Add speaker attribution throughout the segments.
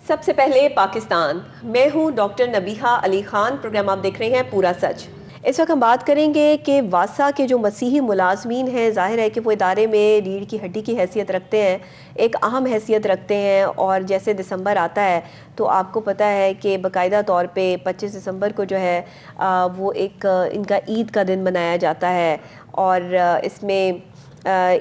Speaker 1: سب سے پہلے پاکستان، میں ہوں ڈاکٹر نبیہہ علی خان، پروگرام آپ دیکھ رہے ہیں پورا سچ۔ اس وقت ہم بات کریں گے کہ واسا کے جو مسیحی ملازمین ہیں، ظاہر ہے کہ وہ ادارے میں ریڑھ کی ہڈی کی حیثیت رکھتے ہیں، ایک اہم حیثیت رکھتے ہیں، اور جیسے دسمبر آتا ہے تو آپ کو پتہ ہے کہ باقاعدہ طور پہ 25 دسمبر کو جو ہے وہ ایک ان کا عید کا دن منایا جاتا ہے، اور اس میں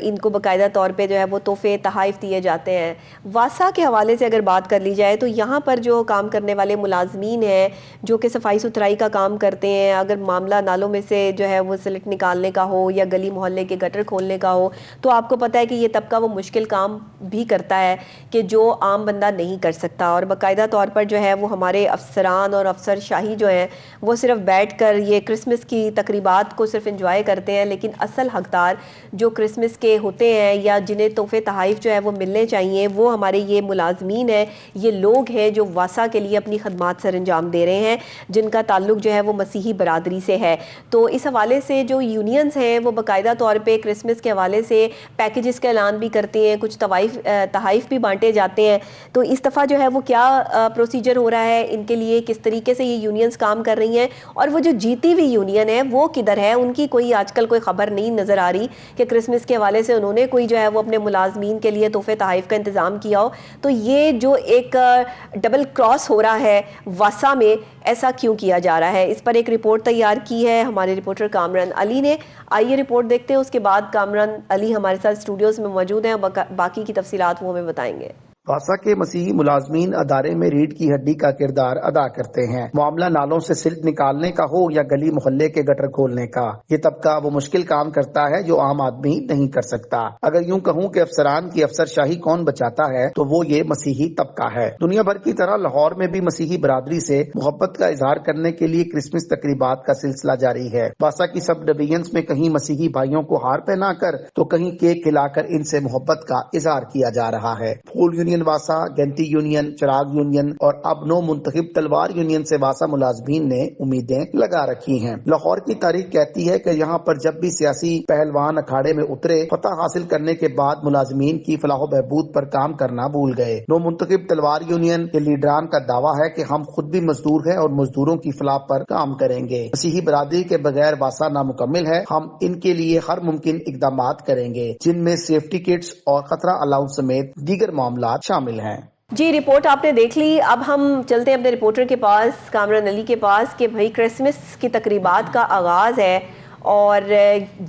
Speaker 1: ان کو باقاعدہ طور پہ جو ہے وہ تحفے تحائف دیے جاتے ہیں۔ واسا کے حوالے سے اگر بات کر لی جائے تو یہاں پر جو کام کرنے والے ملازمین ہیں جو کہ صفائی ستھرائی کا کام کرتے ہیں، اگر معاملہ نالوں میں سے جو ہے وہ سلٹ نکالنے کا ہو یا گلی محلے کے گٹر کھولنے کا ہو، تو آپ کو پتہ ہے کہ یہ طبقہ وہ مشکل کام بھی کرتا ہے کہ جو عام بندہ نہیں کر سکتا، اور باقاعدہ طور پر جو ہے وہ ہمارے افسران اور افسر شاہی جو ہیں وہ صرف بیٹھ کر یہ کرسمس کی تقریبات کو صرف انجوائے کرتے ہیں، لیکن اصل حقدار جو کرسمس کے ہوتے ہیں یا جنہیں تحفے تحائف جو ہے وہ ملنے چاہیے، وہ ہمارے یہ ملازمین ہیں، یہ لوگ ہیں جو واسا کے لیے اپنی خدمات سر انجام دے رہے ہیں، جن کا تعلق جو ہے وہ مسیحی برادری سے ہے۔ تو اس حوالے سے جو یونینز ہیں وہ باقاعدہ طور پہ کرسمس کے حوالے سے پیکیجز کا اعلان بھی کرتی ہیں، کچھ تحائف بھی بانٹے جاتے ہیں۔ تو اس دفعہ جو ہے وہ کیا پروسیجر ہو رہا ہے ان کے لیے، کس طریقے سے یہ یونینز کام کر رہی ہیں، اور وہ جو جیتی ہوئی یونین ہے وہ کدھر ہے، ان کی کوئی آج کل کوئی خبر نہیں نظر آ رہی کہ کرسمس کے حوالے سے انہوں نے کوئی جو ہے وہ اپنے ملازمین کے لیے تحفے تحائف کا انتظام کیا ہو۔ تو یہ جو ایک ڈبل کراس ہو رہا ہے واسا میں، ایسا کیوں کیا جا رہا ہے، اس پر ایک رپورٹ تیار کی ہے ہمارے رپورٹر کامران علی نے۔ آئیے رپورٹ دیکھتے ہیں، اس کے بعد کامران علی ہمارے ساتھ اسٹوڈیوز میں موجود ہیں، باقی کی تفصیلات وہ ہمیں بتائیں گے۔
Speaker 2: واسا کے مسیحی ملازمین ادارے میں ریڑھ کی ہڈی کا کردار ادا کرتے ہیں، معاملہ نالوں سے سلٹ نکالنے کا ہو یا گلی محلے کے گٹر کھولنے کا۔ یہ طبقہ وہ مشکل کام کرتا ہے جو عام آدمی نہیں کر سکتا۔ اگر یوں کہوں کہ افسران کی افسر شاہی کون بچاتا ہے تو وہ یہ مسیحی طبقہ ہے۔ دنیا بھر کی طرح لاہور میں بھی مسیحی برادری سے محبت کا اظہار کرنے کے لیے کرسمس تقریبات کا سلسلہ جاری ہے۔ واسا کی سب ڈویژنز میں کہیں مسیحی بھائیوں کو ہار پہنا کر تو کہیں کیک کھلا کر ان سے محبت کا اظہار کیا جا رہا ہے۔ پھول یونین واسا، گنتی یونین، چراغ یونین اور اب نو منتخب تلوار یونین سے واسا ملازمین نے امیدیں لگا رکھی ہیں۔ لاہور کی تاریخ کہتی ہے کہ یہاں پر جب بھی سیاسی پہلوان اکھاڑے میں اترے، فتح حاصل کرنے کے بعد ملازمین کی فلاح و بہبود پر کام کرنا بھول گئے۔ نو منتخب تلوار یونین کے لیڈران کا دعویٰ ہے کہ ہم خود بھی مزدور ہیں اور مزدوروں کی فلاح پر کام کریں گے۔ مسیحی برادری کے بغیر واسا نامکمل ہے، ہم ان کے لیے ہر ممکن اقدامات کریں گے، جن میں سیفٹی کٹس اور خطرہ الاؤنس سمیت دیگر معاملات شامل ہیں۔
Speaker 1: جی، رپورٹ آپ نے دیکھ لی۔ اب ہم چلتے ہیں اپنے رپورٹر کے پاس، کامران علی کے پاس، کہ بھائی کرسمس کی تقریبات کا آغاز ہے، اور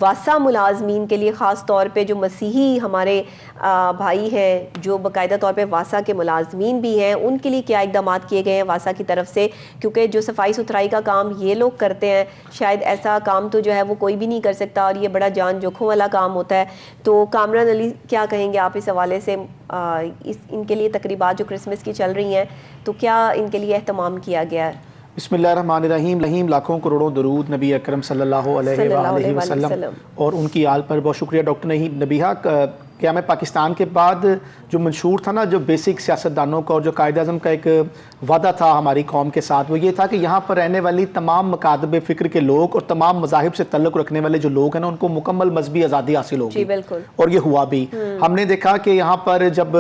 Speaker 1: واسا ملازمین کے لیے خاص طور پہ جو مسیحی ہمارے بھائی ہیں جو باقاعدہ طور پہ واسا کے ملازمین بھی ہیں، ان کے لیے کیا اقدامات کیے گئے ہیں واسا کی طرف سے، کیونکہ جو صفائی ستھرائی کا کام یہ لوگ کرتے ہیں، شاید ایسا کام تو جو ہے وہ کوئی بھی نہیں کر سکتا، اور یہ بڑا جان جوکھوں والا کام ہوتا ہے۔ تو کامران علی کیا کہیں گے آپ اس حوالے سے، ان کے لیے تقریبات جو کرسمس کی چل رہی ہیں تو کیا ان کے لیے اہتمام کیا گیا ہے؟
Speaker 3: بسم اللہ الرحمن الرحیم۔ لاکھوں کروڑوں درود نبی اکرم صلی اللہ علیہ وآلہ وسلم اور ان کی آل پر بہت شکریہ۔ ڈاکٹر نبیہہ، قیام پاکستان کے بعد جو منشور تھا نا، جو بیسک سیاستدانوں کا اور جو قائد اعظم کا ایک وعدہ تھا ہماری قوم کے ساتھ، وہ یہ تھا کہ یہاں پر رہنے والی تمام مکاتب فکر کے لوگ اور تمام مذاہب سے تعلق رکھنے والے جو لوگ ہیں نا، ان کو مکمل مذہبی آزادی حاصل ہوگی۔
Speaker 1: جی بالکل،
Speaker 3: اور یہ ہوا بھی۔ ہم نے دیکھا کہ یہاں پر جب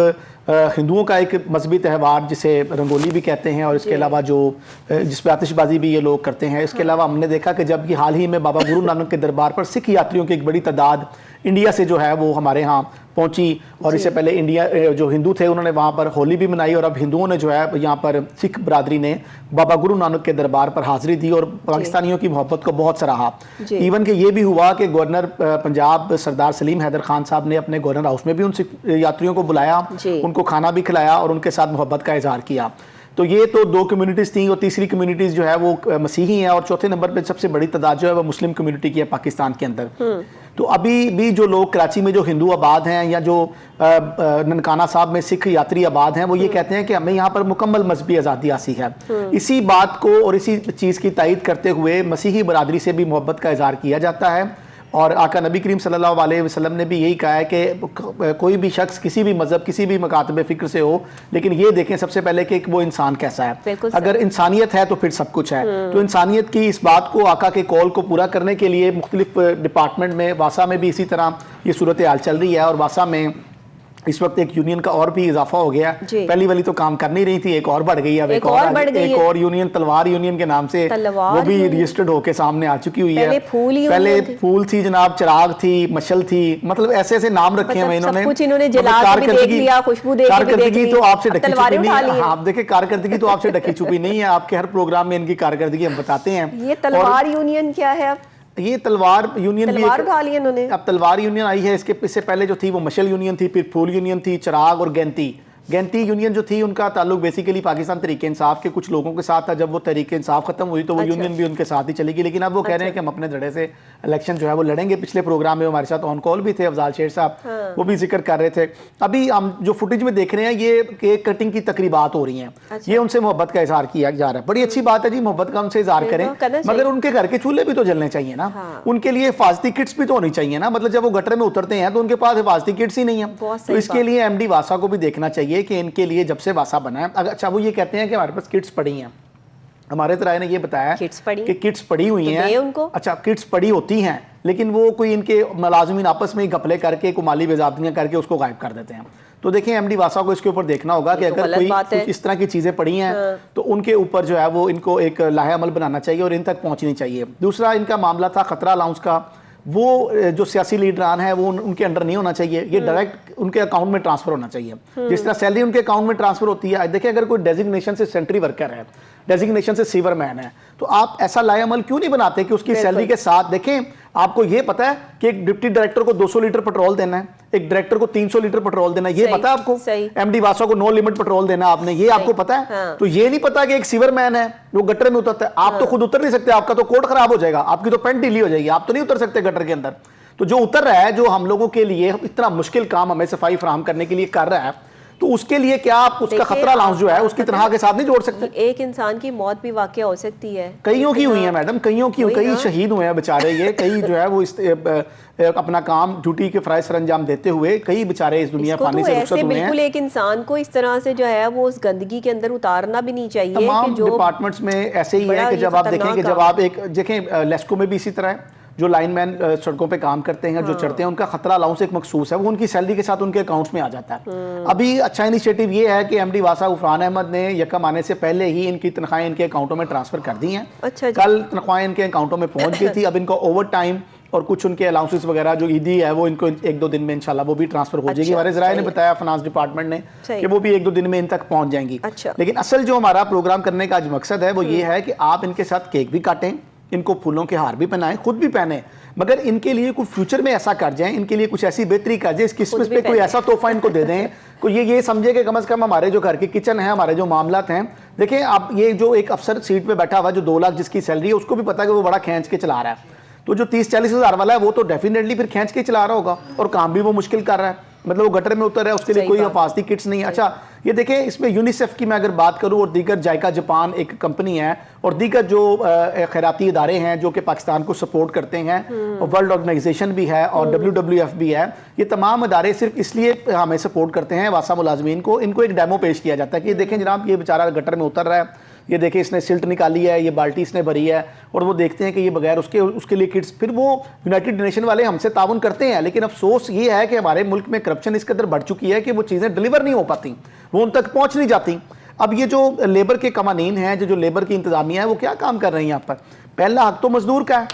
Speaker 3: ہندوؤں کا ایک مذہبی تہوار جسے رنگولی بھی کہتے ہیں، اور اس کے علاوہ جو جس پہ آتش بازی بھی یہ لوگ کرتے ہیں، اس کے علاوہ ہم نے دیکھا کہ جب یہ حال ہی میں بابا گرو نانک کے دربار پر سکھ یاتریوں کی ایک بڑی تعداد انڈیا سے جو ہے وہ ہمارے ہاں پہنچی، اور اس سے پہلے انڈیا جو ہندو تھے انہوں نے وہاں پر ہولی بھی منائی، اور اب ہندوؤں نے جو ہے یہاں پر سکھ برادری نے بابا گرو نانک کے دربار پر حاضری دی اور پاکستانیوں کی محبت کو بہت سراہا۔ ایون کہ یہ بھی ہوا کہ گورنر پنجاب سردار سلیم حیدر خان صاحب نے اپنے گورنر ہاؤس میں بھی ان سکھ یاتریوں کو بلایا، ان کو کھانا بھی کھلایا اور ان کے ساتھ محبت کا اظہار کیا۔ تو یہ تو دو کمیونٹیز تھیں، اور تیسری کمیونٹیز جو ہے وہ مسیحی ہیں، اور چوتھے نمبر پہ سب سے بڑی تعداد جو ہے وہ مسلم کمیونٹی کی ہے پاکستان کے اندر۔ تو ابھی بھی جو لوگ کراچی میں جو ہندو آباد ہیں یا جو ننکانہ صاحب میں سکھ یاتری آباد ہیں، وہ یہ کہتے ہیں کہ ہمیں یہاں پر مکمل مذہبی آزادی حاصل ہے۔ اسی بات کو اور اسی چیز کی تائید کرتے ہوئے مسیحی برادری سے بھی محبت کا اظہار کیا جاتا ہے، اور آقا نبی کریم صلی اللہ علیہ وسلم نے بھی یہی کہا ہے کہ کوئی بھی شخص کسی بھی مذہب کسی بھی مکاتب فکر سے ہو، لیکن یہ دیکھیں سب سے پہلے کہ وہ انسان کیسا ہے۔ اگر انسانیت ہے تو پھر سب کچھ ہے۔ تو انسانیت کی اس بات کو، آقا کے قول کو پورا کرنے کے لیے مختلف ڈپارٹمنٹ میں، واسا میں بھی اسی طرح یہ صورتحال چل رہی ہے، اور واسا میں इस वक्त एक यूनियन का और भी इजाफा हो गया।
Speaker 1: जी।
Speaker 3: पहली वाली तो काम कर नहीं रही थी, एक और बढ़ गई, अब एक और यूनियन तलवार यूनियन के नाम से वो भी रजिस्टर्ड होके सामने आ चुकी हुई है। पहले फूल थी जनाब, चिराग थी, मशल थी, मतलब ऐसे ऐसे नाम रखे हैं इन्होंने। कारकर्दगी तो आपसे ढकी छुपी नहीं है। आप देखिए कारकर्दगी तो आपसे ढकी छुपी नहीं है, आपके हर प्रोग्राम में इनकी कारकर्दगी हम बताते हैं।
Speaker 1: ये तलवार यूनियन क्या है?
Speaker 3: ये तलवार यूनियन
Speaker 1: तलवार उठा ली इन्होंने।
Speaker 3: अब तलवार यूनियन आई है, इससे पहले जो थी वो मशल यूनियन थी, फिर फूल यूनियन थी, चिराग और गैंती यूनियन जो थी उनका ताल्लुक बेसिकली पाकिस्तान तहरीक इंसाफ के कुछ लोगों के साथ था। जब वो तहरीक इंसाफ खत्म हुई तो वो यूनियन भी उनके साथ ही चलेगी, लेकिन अब वो कह रहे हैं कि हम अपने धड़े से इलेक्शन जो है वो लड़ेंगे। पिछले प्रोग्राम में हमारे साथ ऑन कॉल भी थे अफजाल शेर साहब, वो भी जिक्र कर रहे थे। अभी हम जो फुटेज में देख रहे हैं ये केक कटिंग की तकरीबात हो रही हैं, ये उनसे मोहब्बत का इजहार किया जा रहा है। बड़ी अच्छी बात है जी, मोहब्बत का उनसे इजहार करें, मगर उनके घर के चूल्हे भी तो जलने चाहिए ना, उनके लिए हिफाजती किट्स भी तो होनी चाहिए ना। मतलब जब वो गटर में उतरते हैं तो उनके पास हिफाजती किट्स ही नहीं है। तो इसके लिए एमडी वासा को भी देखना चाहिए कि इनके लिए जब से वासा बना है, अच्छा वो ये कहते हैं कि हमारे पास किट्स पड़ी हैं, हमारे तराय ने ये बताया कि किट्स पड़ी हुई हैं उनको। अच्छा किट्स पड़ी होती हैं, लेकिन वो कोई इनके मुलाजिमीन आपस में घपले करके माली बेज़ाब्तियां करके उसको गायब कर देते हैं। तो देखें एमडी वासा को इसके ऊपर देखना होगा कि अगर कोई इस तरह की चीज़ें पड़ी हैं तो उनके ऊपर जो है वो इनको एक लाहे अमल बनाना चाहिए और इन तक पहुँचनी चाहिए। दूसरा इनका मामला था खतरा अलाउंस का, वो जो सियासी लीडरान है वो उनके अंडर नहीं होना चाहिए, ये डायरेक्ट उनके अकाउंट में ट्रांसफर होना चाहिए। जिस तरह सैलरी उनके अकाउंट में ट्रांसफर होती है, देखिए अगर कोई डेजिग्नेशन से सेंट्री वर्कर है, डेजिग्नेशन से सीवर मैन है, तो आप ऐसा लाएअमल क्यों नहीं बनाते कि उसकी सैलरी के साथ देखें। आपको ये पता है कि एक डिप्टी डायरेक्टर को 200 लीटर पेट्रोल देना है, एक डायरेक्टर को 300 लीटर पेट्रोल देना है, ये पता है आपको? एमडी वासा को नो लिमिट पेट्रोल देना आपने, ये आपको पता है? हाँ। तो ये नहीं पता कि एक सीवर मैन है वो गटर में उतरता है, आप तो खुद उतर नहीं सकते, आपका तो कोट खराब हो जाएगा, आपकी तो पेंट ढीली हो जाएगी, आप तो नहीं उतर सकते गटर के अंदर। तो जो उतर रहा है, जो हम लोगों के लिए इतना मुश्किल काम हमें सफाई फराहम करने के लिए कर रहा है, तो उसके लिए क्या आप उसका खतरा अलाउंस जो है उसकी तनख्वाह के साथ नहीं जोड़ सकते?
Speaker 1: एक इंसान की मौत भी वाकया हो सकती है,
Speaker 3: कईयों की हुई है मैडम, कईयों की, कई शहीद हुए हैं बेचारे, ये कई जो है वो अपना काम ड्यूटी के फराइज सर अंजाम देते हुए कई बेचारे इस दुनिया पानी से रुखसत हुए हैं।
Speaker 1: बिल्कुल एक इंसान को इस तरह से जो है वो उस गंदगी के अंदर उतारना भी नहीं चाहिए।
Speaker 3: तमाम डिपार्टमेंट्स में ऐसे ही है कि जब आप देखें कि जब आप एक देखें लेस्को में भी इसी तरह है, जो लाइनमैन सड़कों पे काम करते हैं, जो चढ़ते हैं, उनका खतरा अलाउंस एक मखसूस है, वो उनकी सैलरी के साथ उनके अकाउंट्स में आ जाता है। अभी अच्छा इनिशिएटिव ये है कि एमडी वासा गुफरान अहमद ने यकम आने से पहले ही इनकी तनख्वाहें इनके अकाउंटों में ट्रांसफर कर दी हैं। अच्छा, कल तनख्वाहें इनके अकाउंटों में पहुंच गई थी। अब इनको ओवर टाइम और कुछ उनके अलाउंसेस वगैरह जो ईदी है वो इनको 1-2 दिन में इंशाल्लाह वो भी ट्रांसफर हो जाएगी। हमारे ज़राए ने बताया फाइनेंस डिपार्टमेंट ने कि वो भी 1-2 दिन में इन तक पहुंच जाएंगी। लेकिन असल जो हमारा प्रोग्राम करने का आज मकसद है वो ये है कि आप इनके साथ केक भी काटें, इनको फूलों के हार भी पहनाएं, खुद भी पहने, मगर इनके लिए कुछ फ्यूचर में ऐसा कर जाएं, इनके लिए कुछ ऐसी बेहतरी कर जाए, इस क्रिसमस पे कोई ऐसा तोहफा इनको दे दें, कोई ये समझे कि कम से कम हमारे जो घर के किचन है, हमारे जो मामलात हैं, देखें आप ये जो एक अफसर सीट पे बैठा हुआ जो 2 लाख जिसकी सैलरी है, उसको भी पता है कि वो बड़ा खींच के चला रहा है। तो जो 30-40 हज़ार वाला है वो तो डेफिनेटली फिर खींच के चला रहा होगा और काम भी वो मुश्किल कर रहा है, मतलब वो गटर में उतर रहा है, उसके लिए कोई हिफाजती किट्स नहीं है। अच्छा ये देखें इसमें यूनिसेफ की मैं अगर बात करूं और दीगर जायका जापान एक कंपनी है और दीगर जो खैराती इदारे हैं जो कि पाकिस्तान को सपोर्ट करते हैं, वर्ल्ड ऑर्गेनाइजेशन भी है और WWF भी है, ये तमाम इदारे सिर्फ इसलिए हमें सपोर्ट करते हैं वासा मुलाजमीन को, इनको एक डेमो पेश किया जाता है कि देखें जनाब ये बेचारा गटर में उतर रहा है, ये देखें इसने सिल्ट निकाली है, ये बाल्टी इसने भरी है, और वो देखते हैं कि ये बगैर उसके लिए किट्स, फिर वो यूनाइटेड नेशन वाले हमसे ताउन करते हैं। लेकिन अफसोस ये है कि हमारे मुल्क में करप्शन इस कदर बढ़ चुकी है कि वो चीज़ें डिलीवर नहीं हो पाती, वो उन तक पहुंच नहीं जाती। अब ये जो लेबर के कवानीन हैं, जो लेबर की इंतजामिया है, वो क्या काम कर रही है यहाँ पर? पहला हक तो मजदूर का है।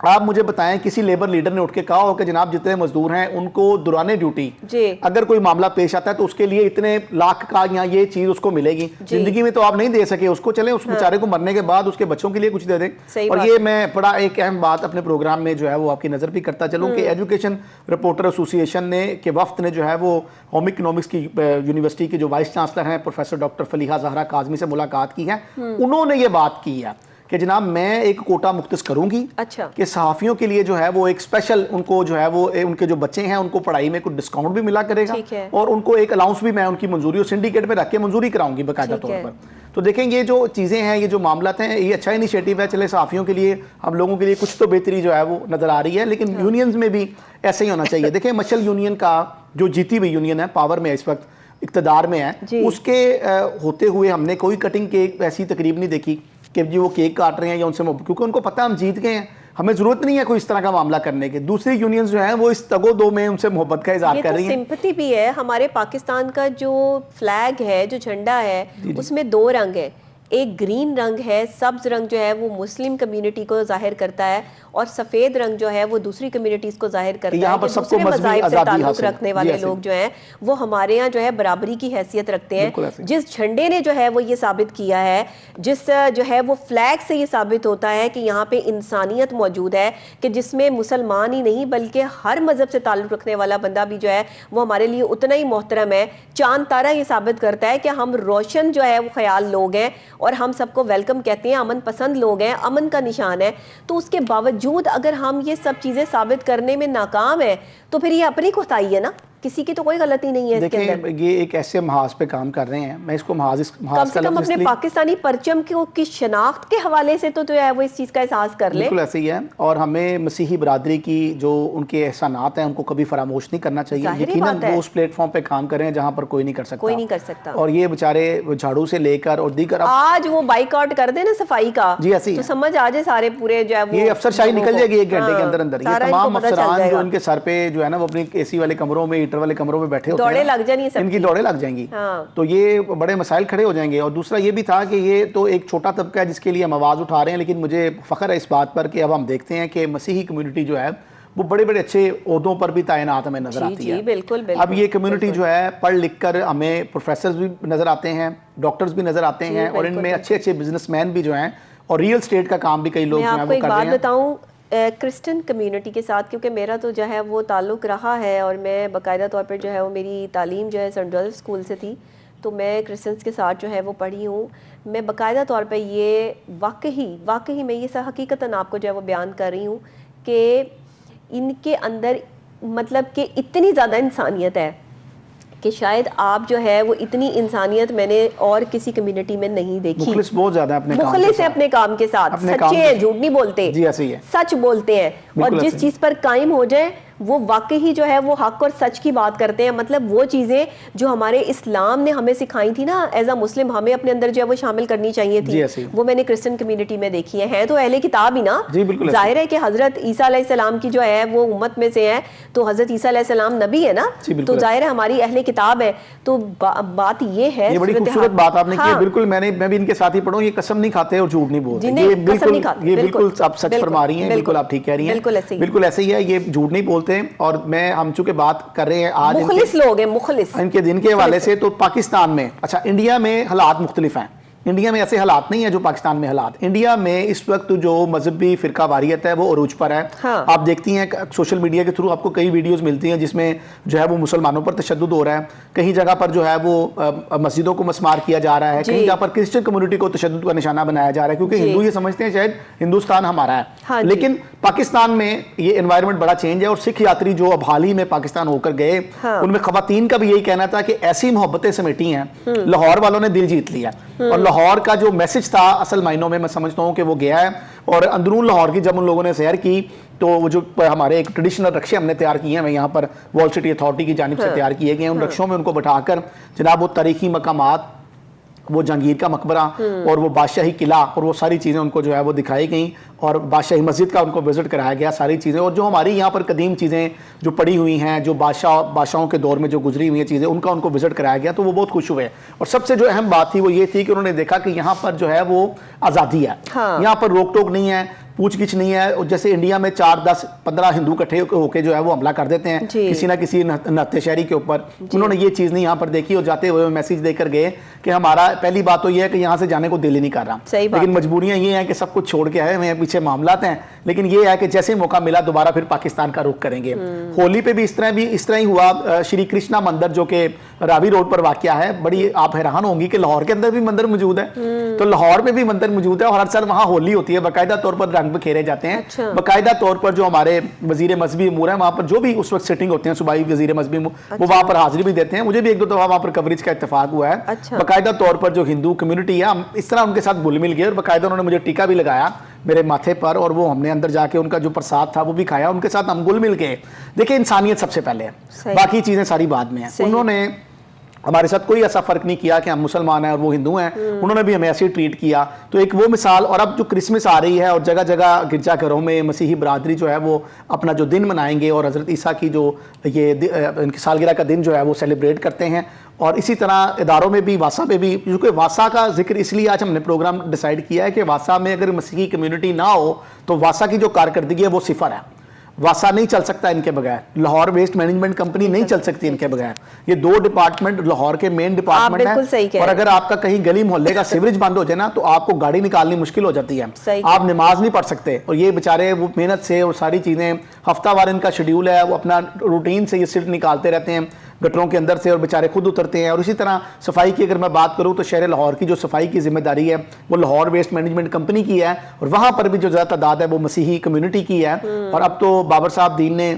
Speaker 3: आप मुझे बताएं किसी लेबर लीडर ने उठ के कहा हो कि जनाब जितने मजदूर हैं उनको दौराने ड्यूटी अगर कोई मामला पेश आता है तो उसके लिए इतने लाख का या ये चीज उसको मिलेगी, जिंदगी में तो आप नहीं दे सके उसको, चले उस बेचारे को मरने के बाद उसके बच्चों के लिए कुछ दे दें। और ये मैं बड़ा एक अहम बात अपने प्रोग्राम में जो है वो आपकी नजर भी करता चलूं कि एजुकेशन रिपोर्टर एसोसिएशन ने के वफ्त ने जो है वो होम इकोनॉमिक्स की यूनिवर्सिटी के जो वाइस चांसलर हैं प्रोफेसर डॉक्टर फलीहा जहरा काजमी से मुलाकात की है। उन्होंने ये बात की है कि जनाब मैं एक कोटा मुख्तस करूंगी कि सहाफ़ियों के लिए जो है वो एक स्पेशल उनको जो है वो उनके जो बच्चे हैं उनको पढ़ाई में कुछ डिस्काउंट भी मिला करेगा और उनको एक अलाउंस भी मैं उनकी मंजूरी और सिंडिकेट में रख के मंजूरी कराऊंगी बाकायदा तौर पर। तो देखें ये जो चीज़ें हैं, ये जो मामला हैं, ये अच्छा इनिशिएटिव है। चले सहाफ़ियों के लिए, हम लोगों के लिए कुछ तो बेहतरी जो है वो नज़र आ रही है, लेकिन यूनियंस में भी ऐसे ही होना चाहिए। देखें मशल यूनियन का जो जीती हुई यूनियन है, पावर में इस वक्त इक़्तिदार में है, उसके होते हुए हमने कोई कटिंग केक ऐसी तकरीब नहीं देखी कि जी वो केक काट रहे हैं या उनसे, क्योंकि उनको पता हम जीत गए हैं, हमें जरूरत नहीं है कोई इस तरह का मामला करने की। दूसरी यूनियंस जो हैं वो इस तगो दो में उनसे मोहब्बत का इजहार कर रही हैं।
Speaker 1: सिंपैथी भी है। हमारे पाकिस्तान का जो फ्लैग है, जो झंडा है, उसमें 2 रंग है। एक ग्रीन रंग है, सब्ज रंग जो है वो मुस्लिम कम्युनिटी को जाहिर करता है, और सफ़ेद रंग जो है वो दूसरी कम्युनिटीज़ को जाहिर करता है कि दूसरे मज़ाहिब से ताल्लुक़ रखने वाले लोग जो हैं वो हमारे यहाँ जो है बराबरी की हैसियत रखते हैं। जिस झंडे ने जो है वो ये साबित किया है, जिस जो है वो फ्लैग से ये साबित होता है कि यहाँ पे इंसानियत मौजूद है, कि जिसमें मुसलमान ही नहीं बल्कि हर मज़हब से ताल्लुक़ रखने वाला बंदा भी जो है वो हमारे लिए उतना ही मोहतरम है। चांद तारा ये साबित करता है कि हम रोशन जो है वो ख्याल लोग हैं और हम सबको वेलकम कहते हैं, अमन पसंद लोग हैं, अमन का निशान है। तो उसके बावजूद अगर हम ये सब चीज़ें साबित करने में नाकाम है तो फिर ये अपनी कोताही है ना, किसी की तो कोई गलती नहीं है इसके अंदर।
Speaker 3: ये एक ऐसे महाज पे काम कर रहे हैं, मैं इसको महाज
Speaker 1: कम से कम अपने पाकिस्तानी परचम की शनाख्त के हवाले से तो है वो इस चीज़ का एहसास कर ले।
Speaker 3: बिल्कुल ऐसे ही है, और हमें मसीही बरादरी की जो उनके एहसानात हैं उनको कभी फरामोश नहीं करना चाहिए। यकीनन वो उस प्लेटफॉर्म पे काम कर रहे हैं जहाँ पर कोई नहीं कर सकता,
Speaker 1: कोई नहीं कर सकता।
Speaker 3: और ये बेचारे झाड़ू से लेकर और दीगर
Speaker 1: आज वो बाइकआउट कर दे ना सफाई का,
Speaker 3: जी ऐसी
Speaker 1: तो समझ आ जाए सारे पूरे जो है
Speaker 3: ये अफसरशाही निकल जाएगी 1 घंटे के अंदर अंदर। ये तमाम अफसरान जो इनके सर पे जो है ना वो अपनी एसी वाले कमरों में, हीटर वाले कमरों में बैठे
Speaker 1: दौड़े लग जाएंगी,
Speaker 3: इनकी दौड़े लग जाएंगी। तो ये बड़े मसाइल खड़े हो जाएंगे। और दूसरा ये भी था कि ये तो एक छोटा तबका है जिसके लिए हम आवाज़ उठा रहे हैं, लेकिन मुझे फ़ख्र है इस बात पर कि अब हम देखते हैं कि मसीही कम्युनिटी जो है वो बड़े बड़े अच्छे ओहदों पर भी तैनात हमें नजर आती है।
Speaker 1: बिल्कुल,
Speaker 3: अब ये कम्युनिटी जो है पढ़ लिख कर हमें प्रोफेसर्स भी नजर आते हैं, डॉक्टर्स भी नजर आते हैं, और इनमें अच्छे अच्छे बिजनेसमैन भी जो हैं, और रियल स्टेट का काम भी कई लोग जो है वो कर रहे हैं।
Speaker 1: बताऊं क्रिश्चियन कम्युनिटी के साथ, क्योंकि मेरा तो जो है वो ताल्लुक़ रहा है और मैं बाकायदा तौर पर जो है वो मेरी तालीम जो है सेंट जोसेफ स्कूल से थी, तो मैं क्रिश्चियंस के साथ जो है वो पढ़ी हूँ। मैं बाकायदा तौर पे ये वाकई मैं ये सब हकीकतन आपको जो है वो बयान कर रही हूँ कि इनके अंदर मतलब कि इतनी ज़्यादा इंसानियत है कि शायद आप जो है वो इतनी इंसानियत मैंने और किसी कम्युनिटी में नहीं देखी।
Speaker 3: मुखलिस बहुत ज़्यादा अपने काम के साथ,
Speaker 1: मुखलिस है अपने काम के साथ, सच्चे हैं, झूठ नहीं बोलते,
Speaker 3: जी ऐसे ही है,
Speaker 1: सच बोलते हैं, और जिस चीज़ पर कायम हो जाए वो वाकई ही जो है वो हक और सच की बात करते हैं। मतलब वो चीज़ें जो हमारे इस्लाम ने हमें सिखाई थी ना एज अ मुस्लिम, हमें अपने अंदर जो है वो शामिल करनी चाहिए थी, वो मैंने क्रिश्चियन कम्युनिटी में देखी है तो अहले किताब ही ना। जाहिर है कि हज़रत ईसा अलैहिस्सलाम की जो है वो उम्मत में से है, तो हज़रत ईसा अलैहिस्सलाम नबी है ना, तो जाहिर है हमारी अहले किताब है। तो बात ये है,
Speaker 3: ये बड़ी खूबसूरत बात आपने की। बिल्कुल मैं भी इनके साथ ही पढ़ूं, ये कसम नहीं खाते और झूठ नहीं बोलते, ये बिल्कुल आप सच फरमा रही हैं, बिल्कुल आप ठीक कह रही हैं, बिल्कुल ऐसे ही है, ये झूठ नहीं बोलते। और हम चूंकि बात कर रहे हैं आज
Speaker 1: मुखलिस लोग हैं, मुखलिस
Speaker 3: इनके दिन के हवाले से, तो पाकिस्तान में, अच्छा इंडिया में हालात मुख्तलिफ हैं। इंडिया में ऐसे हालात नहीं है जो पाकिस्तान में हालात। इंडिया में इस वक्त जो मजहबी फिरका वारियत है वो अरूज पर है।
Speaker 1: हाँ।
Speaker 3: आप देखती हैं सोशल मीडिया के थ्रू आपको कई वीडियोस मिलती हैं जिसमें जो है वो मुसलमानों पर तशद्दुद हो रहा है, कहीं जगह पर जो है वो मस्जिदों को मस्मार किया जा रहा है, कहीं जगह पर क्रिश्चियन कम्युनिटी को तशद्दुद का निशाना बनाया जा रहा है, क्योंकि हिंदू ये समझते हैं शायद हिंदुस्तान हमारा है।
Speaker 1: हाँ,
Speaker 3: लेकिन पाकिस्तान में ये एनवायरनमेंट बड़ा चेंज है, और सिख यात्री जो अब हाल ही में पाकिस्तान होकर गए, उनमें खवातीन का भी यही कहना था कि ऐसी मोहब्बतें समेटी हैं, लाहौर वालों ने दिल जीत लिया, और लाहौर का जो मैसेज था असल मायनों में मैं समझता हूँ कि वो गया है। और अंदरून लाहौर की जब उन लोगों ने सैर की तो वो जो हमारे एक ट्रेडिशनल रक्शे हमने तैयार किए हैं, यहाँ पर वॉल सिटी अथॉरिटी की जानिब से तैयार किए गए हैं, उन रक्शों में उनको बैठाकर जनाब वो तारीखी मकामात, वो जहांगीर का मकबरा और वो बादशाही किला और वो सारी चीज़ें उनको जो है वो दिखाई गई, और बादशाही मस्जिद का उनको विज़िट कराया गया, सारी चीज़ें। और जो हमारी यहाँ पर कदीम चीज़ें जो पड़ी हुई हैं, जो बादशाहों के दौर में जो गुजरी हुई हैं चीज़ें, उनका उनको विज़िट कराया गया, तो वो बहुत खुश हुए। और सबसे जो अहम बात थी वो ये थी कि उन्होंने देखा कि यहाँ पर जो है वो आज़ादी है, यहाँ पर रोक टोक नहीं है, पूछ गिछ नहीं है। जैसे इंडिया में 4, 10, 15 हिंदू इकट्ठे होकर जो है वो हमला कर देते हैं किसी ना किसी नत्थे शहरी के ऊपर, उन्होंने ये चीज़ नहीं यहाँ पर देखी, और जाते हुए मैसेज देकर गए कि हमारा पहली बात तो ये है कि यहाँ से जाने को दिल ही नहीं कर रहा, लेकिन मजबूरियाँ ये हैं कि सब कुछ छोड़ के आए हैं, पीछे मामलात हैं, लेकिन ये है कि जैसे मौका मिला दोबारा फिर पाकिस्तान का रुख करेंगे। होली पे भी इस तरह ही हुआ। श्री कृष्णा मंदिर जो कि रावी रोड पर वाक़या है, बड़ी आप हैरान होंगी कि लाहौर के अंदर भी मंदिर मौजूद है, तो लाहौर में भी मंदिर मौजूद है, और हर साल वहाँ होली होती है, बाकायदा तौर पर रंग बिखेरे जाते हैं।
Speaker 1: अच्छा।
Speaker 3: बाकायदा तौर पर जो हमारे वजीर मजहबी अमूर है, वहाँ पर जो भी उस वक्त सिटिंग होते हैं सूबाई वजीर मजहबी वो वहाँ पर हाजिरी भी देते हैं। मुझे भी 1-2 दफा वहाँ पर कवरेज का इत्तेफाक हुआ है।
Speaker 1: अच्छा।
Speaker 3: बाकायदा तौर पर जो हिंदू कम्युनिटी है, हम इस तरह उनके साथ घुल मिल गए, और बाकायदा उन्होंने मुझे टीका भी लगाया मेरे माथे पर, और वो हमने अंदर जाके उनका जो प्रसाद था वो भी खाया, उनके साथ हम घुल मिल गए। देखिए इंसानियत सबसे पहले है, बाकी चीज़ें सारी बाद में है। उन्होंने हमारे साथ कोई ऐसा फ़र्क नहीं किया कि हम मुसलमान हैं और वो हिंदू हैं, उन्होंने भी हमें ऐसे ही ट्रीट किया। तो एक वो मिसाल, और अब जो क्रिसमस आ रही है और जगह जगह गिरजाघरों में मसीही बरादरी जो है वो अपना जो दिन मनाएंगे और हज़रत ईसा की जो ये इनकी सालगिरह का दिन जो है वो सेलिब्रेट करते हैं। और इसी तरह इदारों में भी, वासा में भी, क्योंकि वासा का जिक्र इसलिए आज हमने प्रोग्राम डिसाइड किया है कि वासा में अगर मसीही कम्युनिटी ना हो तो वासा की जो कारकर्दगी है वो सिफर है। वासा नहीं चल सकता इनके बगैर, लाहौर वेस्ट मैनेजमेंट कंपनी नहीं चल सकती इनके बगैर। ये दो डिपार्टमेंट लाहौर के मेन डिपार्टमेंट है, और अगर आपका कहीं गली मोहल्ले का सीवरेज बंद हो जाए ना तो आपको गाड़ी निकालनी मुश्किल हो जाती है, आप नमाज नहीं पढ़ सकते। और ये बेचारे वो मेहनत से और सारी चीज़ें, हफ्तावार इनका शेड्यूल है, वो अपना रूटीन से ये सिल्ट निकालते रहते हैं गटरों के अंदर से, और बेचारे खुद उतरते हैं। और इसी तरह सफाई की अगर मैं बात करूं तो शहर लाहौर की जो सफाई की जिम्मेदारी है वो लाहौर वेस्ट मैनेजमेंट कंपनी की है, और वहां पर भी जो ज़्यादा तादाद है वो मसीही कम्युनिटी की है। और अब तो बाबर साहब दीन ने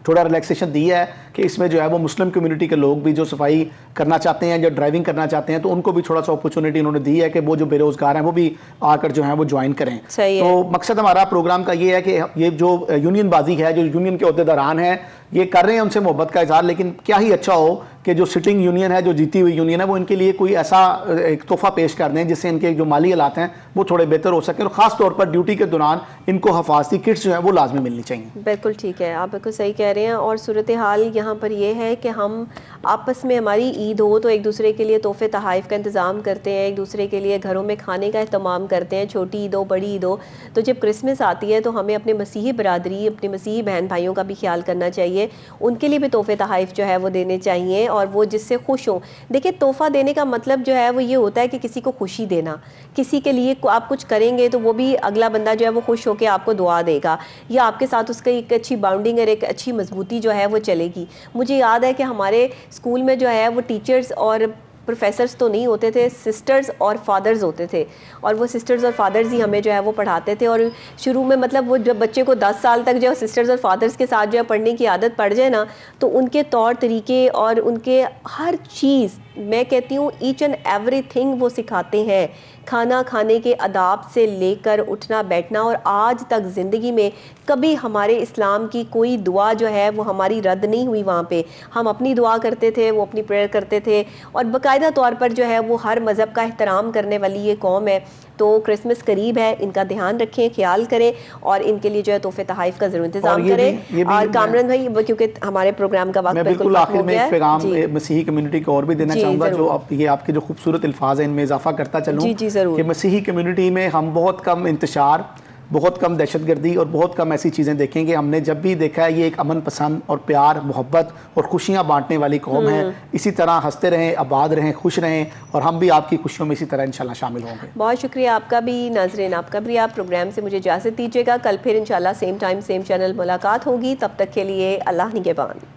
Speaker 3: थोड़ा रिलैक्सेशन दी है कि इसमें जो है वो मुस्लिम कम्युनिटी के लोग भी जो सफाई करना चाहते हैं, जो ड्राइविंग करना चाहते हैं, तो उनको भी थोड़ा सा अपॉर्चुनिटी उन्होंने दी है कि वो जो बेरोजगार हैं वो भी आकर जो है वो ज्वाइन करें। तो मकसद हमारा प्रोग्राम का ये है कि ये जो यूनियन बाजी है, जो यूनियन के अहदेदारान हैं, ये कर रहे हैं उनसे मोहब्बत का इजहार, लेकिन क्या ही अच्छा हो कि जो सिटिंग यूनियन है, जो जीती हुई यूनियन है, वो इनके लिए कोई ऐसा एक तोहफा पेश कर दें जिससे इनके जो माली हालात हैं वो थोड़े बेहतर हो सकें। और ख़ास तौर पर ड्यूटी के दौरान इनको हिफाजती किट्स जो है वो लाजमी मिलनी चाहिए।
Speaker 1: बिल्कुल ठीक है, आप बिल्कुल सही कह रहे हैं। और सूरत हाल यहाँ पर ये है कि हम आपस में, हमारी ईद हो तो एक दूसरे के लिए तोहफे तहाइफ का इंतज़ाम करते हैं, एक दूसरे के लिए घरों में खाने का अहतमाम करते हैं, छोटी ईद हो बड़ी ईद हो। तो जब क्रिसमस आती है तो हमें अपने मसीही बरादरी, अपने मसीही बहन भाइयों का भी ख्याल करना चाहिए, उनके लिए भी तोहफे तहाइफ जो है वो देने चाहिए, और वो जिससे खुश हों। देखिए, तोहफ़ा देने का मतलब जो है वो ये होता है कि किसी को खुशी देना, किसी के लिए आप कुछ करेंगे तो वो भी अगला बंदा जो है वो खुश होकर आपको दुआ देगा, या आपके साथ उसका एक अच्छी बाउंडिंग और एक अच्छी मजबूती जो है वो चलेगी। मुझे याद है कि हमारे स्कूल में जो है वो टीचर्स और प्रोफेसर्स तो नहीं होते थे, सिस्टर्स और फादर्स होते थे, और वो सिस्टर्स और फादर्स ही हमें जो है वो पढ़ाते थे। और शुरू में मतलब वो जब बच्चे को 10 साल तक जो सिस्टर्स और फादर्स के साथ जो है पढ़ने की आदत पड़ जाए ना, तो उनके तौर तरीके और उनके हर चीज़, मैं कहती हूँ ईच एंड एवरीथिंग वो सिखाते हैं। खाना खाने के आदाब से लेकर उठना बैठना, और आज तक ज़िंदगी में कभी हमारे इस्लाम की कोई दुआ जो है वो हमारी रद्द नहीं हुई। वहाँ पे हम अपनी दुआ करते थे, वो अपनी प्रेयर करते थे, और बाकायदा तौर पर जो है वो हर मज़हब का एहतराम करने वाली ये कौम है। तो क्रिसमस करीब है, इनका ध्यान रखें, ख्याल करें, और इनके लिए जो है तोहफे तहाइफ का ज़रूर इंतज़ाम करें। और कामरान भाई, क्योंकि हमारे प्रोग्राम का वक्त बिल्कुल
Speaker 3: आखिर में एक पैगाम मसीही कम्युनिटी को और भी देना चाहूँगा, जो ये आपके जो खूबसूरत अल्फाज हैं इनमें इजाफा करता चलूँ कि मसीही कम्युनिटी में हम बहुत कम इंतशार, बहुत कम दहशतगर्दी और बहुत कम ऐसी चीज़ें देखेंगे। हमने जब भी देखा है ये एक अमन पसंद और प्यार, मोहब्बत और खुशियाँ बांटने वाली कौम है। इसी तरह हंसते रहें, आबाद रहें, खुश रहें, और हम भी आपकी खुशियों में इसी तरह इंशाल्लाह शामिल होंगे।
Speaker 1: बहुत शुक्रिया आपका भी नाज़रीन, आपका भी। आप प्रोग्राम से मुझे इजाज़त दीजिएगा, कल फिर इंशाल्लाह सेम टाइम सेम चैनल मुलाकात होगी। तब तक के लिए अल्लाह निगहबान।